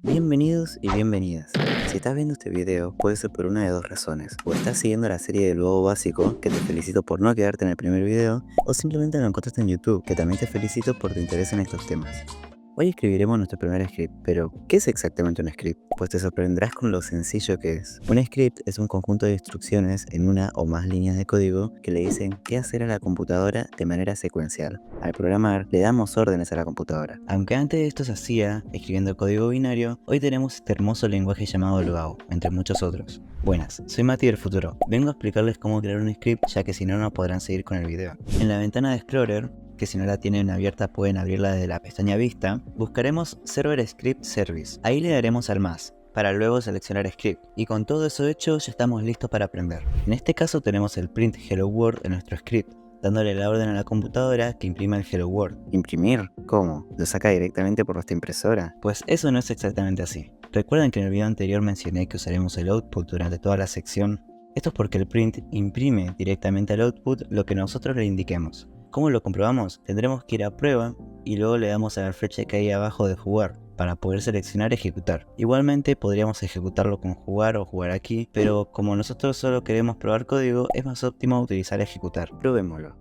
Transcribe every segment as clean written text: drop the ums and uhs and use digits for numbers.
Bienvenidos y bienvenidas. Si estás viendo este video, puede ser por una de dos razones. O estás siguiendo la serie del Lobo Básico, que te felicito por no quedarte en el primer video, o simplemente lo encontraste en YouTube, que también te felicito por tu interés en estos temas. Hoy escribiremos nuestro primer script, pero ¿qué es exactamente un script? Pues te sorprenderás con lo sencillo que es. Un script es un conjunto de instrucciones en una o más líneas de código que le dicen qué hacer a la computadora de manera secuencial. Al programar, le damos órdenes a la computadora. Aunque antes esto se hacía escribiendo código binario, hoy tenemos este hermoso lenguaje llamado Go, entre muchos otros. Buenas, soy Mati del futuro. Vengo a explicarles cómo crear un script, ya que si no, no podrán seguir con el video. En la ventana de Explorer, que si no la tienen abierta pueden abrirla desde la pestaña Vista, buscaremos Server Script Service. Ahí le daremos al más, para luego seleccionar Script. Y con todo eso hecho ya estamos listos para aprender. En este caso tenemos el print Hello World en nuestro script, dándole la orden a la computadora que imprima el Hello World. ¿Imprimir? ¿Cómo? ¿Lo saca directamente por nuestra impresora? Pues eso no es exactamente así. ¿Recuerdan que en el video anterior mencioné que usaremos el output durante toda la sección? Esto es porque el print imprime directamente al output lo que nosotros le indiquemos. ¿Cómo lo comprobamos? Tendremos que ir a prueba y luego le damos a la flecha que hay abajo de jugar para poder seleccionar ejecutar. Igualmente podríamos ejecutarlo con jugar o jugar aquí, pero como nosotros solo queremos probar código, es más óptimo utilizar ejecutar. Probémoslo.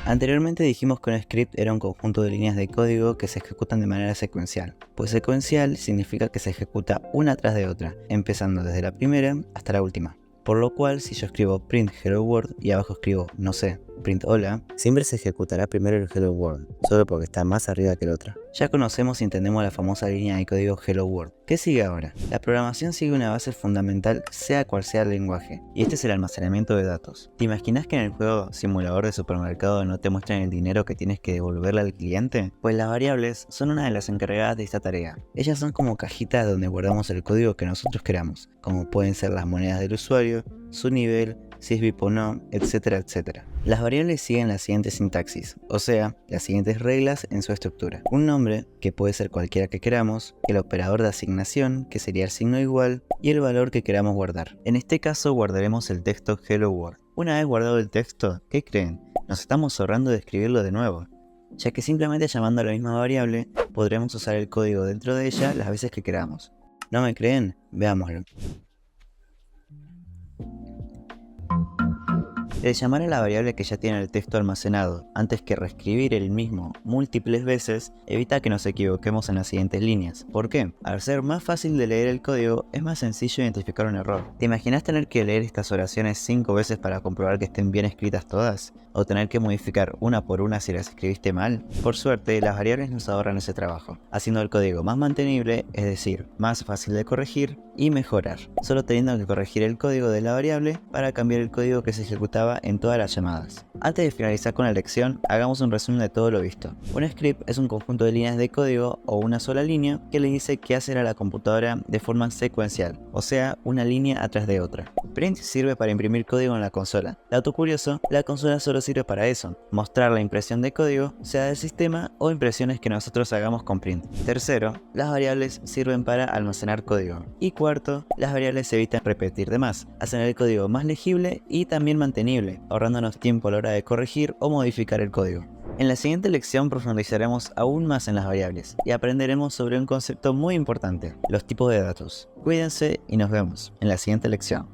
Anteriormente dijimos que un script era un conjunto de líneas de código que se ejecutan de manera secuencial. Pues secuencial significa que se ejecuta una tras de otra, empezando desde la primera hasta la última. Por lo cual, si yo escribo print hello world y abajo escribo, no sé, print hola, siempre se ejecutará primero el hello world, solo porque está más arriba que el otro. Ya conocemos y entendemos la famosa línea de código hello world. ¿Qué sigue ahora? La programación sigue una base fundamental sea cual sea el lenguaje, y este es el almacenamiento de datos. ¿Te imaginas que en el juego simulador de supermercado no te muestran el dinero que tienes que devolverle al cliente? Pues las variables son una de las encargadas de esta tarea. Ellas son como cajitas donde guardamos el código que nosotros queramos, como pueden ser las monedas del usuario, su nivel, si es VIP o no, etcétera, etcétera. Las variables siguen la siguiente sintaxis, o sea, las siguientes reglas en su estructura. Un nombre, que puede ser cualquiera que queramos, el operador de asignación, que sería el signo igual, y el valor que queramos guardar. En este caso guardaremos el texto Hello World. Una vez guardado el texto, ¿qué creen? Nos estamos ahorrando de escribirlo de nuevo, ya que simplemente llamando a la misma variable, podremos usar el código dentro de ella las veces que queramos. ¿No me creen? Veámoslo. El llamar a la variable que ya tiene el texto almacenado antes que reescribir el mismo múltiples veces evita que nos equivoquemos en las siguientes líneas. ¿Por qué? Al ser más fácil de leer el código es más sencillo identificar un error. ¿Te imaginas tener que leer estas oraciones 5 veces para comprobar que estén bien escritas todas? ¿O tener que modificar una por una si las escribiste mal? Por suerte, las variables nos ahorran ese trabajo, haciendo el código más mantenible, es decir, más fácil de corregir y mejorar, solo teniendo que corregir el código de la variable para cambiar el código que se ejecutaba en todas las llamadas. Antes de finalizar con la lección, hagamos un resumen de todo lo visto. Un script es un conjunto de líneas de código o una sola línea que le dice qué hacer a la computadora de forma secuencial, o sea, una línea atrás de otra. Print sirve para imprimir código en la consola. Dato curioso, la consola solo sirve para eso, mostrar la impresión de código, sea del sistema o impresiones que nosotros hagamos con print. Tercero, las variables sirven para almacenar código. Y cuarto, las variables evitan repetir de más, hacen el código más legible y también mantenible, ahorrándonos tiempo a la hora de corregir o modificar el código. En la siguiente lección profundizaremos aún más en las variables y aprenderemos sobre un concepto muy importante, los tipos de datos. Cuídense y nos vemos en la siguiente lección.